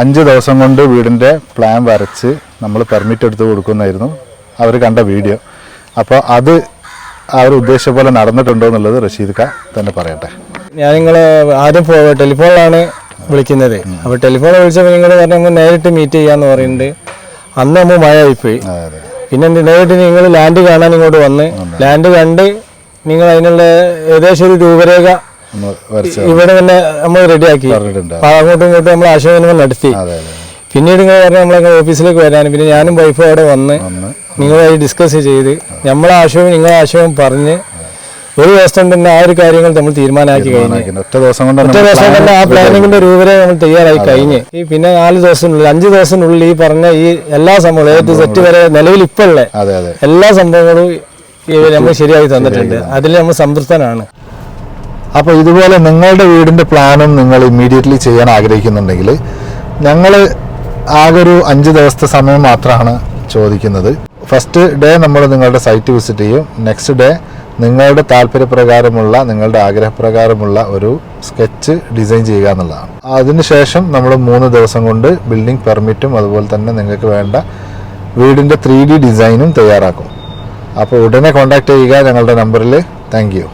5 ദിവസം കൊണ്ട് വീടിൻ്റെ പ്ലാൻ വരച്ച് നമ്മൾ പെർമിറ്റ് എടുത്ത് കൊടുക്കുന്നതായിരുന്നു അവർ കണ്ട വീഡിയോ. അപ്പോൾ അത് ആ ഒരു ഉദ്ദേശം പോലെ നടന്നിട്ടുണ്ടോ എന്നുള്ളത് റഷീദ് ഖാൻ തന്നെ പറയട്ടെ. ഞാൻ നിങ്ങളെ ആദ്യം ടെലിഫോണിലാണ് വിളിക്കുന്നത്. അപ്പോൾ ടെലിഫോണിൽ വിളിച്ചപ്പോൾ നിങ്ങൾ പറഞ്ഞ നേരിട്ട് മീറ്റ് ചെയ്യാന്ന് പറയുന്നുണ്ട്. അന്ന് നമ്മൾ മഴ ആയിപ്പോയി. പിന്നെ നേരിട്ട് നിങ്ങൾ ലാൻഡ് കാണാൻ ഇങ്ങോട്ട് വന്ന് ലാൻഡ് കണ്ട് നിങ്ങൾ അതിനുള്ള ഏകദേശം ഒരു രൂപരേഖ ഇവിടെ തന്നെ നമ്മൾ റെഡിയാക്കി. അങ്ങോട്ടും ഇങ്ങോട്ടും നമ്മൾ ആശയവിനിമയം നടത്തി. പിന്നീട് നിങ്ങൾ പറഞ്ഞാൽ നമ്മളെ ഓഫീസിലേക്ക് വരാനും പിന്നെ ഞാനും വൈഫും അവിടെ വന്ന് നിങ്ങളുമായി ഡിസ്കസ് ചെയ്ത് നമ്മളെ ആശയവും നിങ്ങളെ ആശയവും പറഞ്ഞ് ഒരു ദിവസം തന്നെ ആ ഒരു കാര്യങ്ങൾ നമ്മൾ തീരുമാനമാക്കി കഴിഞ്ഞു. ഒറ്റ ദിവസം കൊണ്ട് ആ പ്ലാനിങ്ങിന്റെ രൂപരേഖ നമ്മൾ തയ്യാറായി കഴിഞ്ഞ് പിന്നെ 4 ദിവസത്തിനുള്ളിൽ 5 ദിവസത്തിനുള്ളിൽ ഈ പറഞ്ഞ ഈ എല്ലാ സംഭവങ്ങളും സെറ്റ് വരെ നിലവിൽ ഇപ്പോൾ ഉള്ള എല്ലാ സംഭവങ്ങളും നമ്മൾ ശരിയായി തന്നിട്ടുണ്ട്. അതിൽ നമ്മൾ സംതൃപ്തനാണ്. അപ്പോൾ ഇതുപോലെ നിങ്ങളുടെ വീടിൻ്റെ പ്ലാനും നിങ്ങൾ ഇമ്മീഡിയറ്റ്ലി ചെയ്യാൻ ആഗ്രഹിക്കുന്നുണ്ടെങ്കിൽ ഞങ്ങൾ ആകെ ഒരു 5 ദിവസത്തെ സമയം മാത്രമാണ് ചോദിക്കുന്നത്. ഫസ്റ്റ് ഡേ നമ്മൾ നിങ്ങളുടെ സൈറ്റ് വിസിറ്റ് ചെയ്യും. നെക്സ്റ്റ് ഡേ നിങ്ങളുടെ താല്പര്യപ്രകാരമുള്ള നിങ്ങളുടെ ആഗ്രഹപ്രകാരമുള്ള ഒരു സ്കെച്ച് ഡിസൈൻ ചെയ്യുക എന്നുള്ളതാണ്. അതിനുശേഷം നമ്മൾ 3 ദിവസം കൊണ്ട് ബിൽഡിംഗ് പെർമിറ്റും അതുപോലെ തന്നെ നിങ്ങൾക്ക് വേണ്ട വീടിൻ്റെ 3D ഡിസൈനും തയ്യാറാക്കും. അപ്പോൾ ഉടനെ കോൺടാക്ട് ചെയ്യുക ഞങ്ങളുടെ നമ്പറിൽ. Thank you.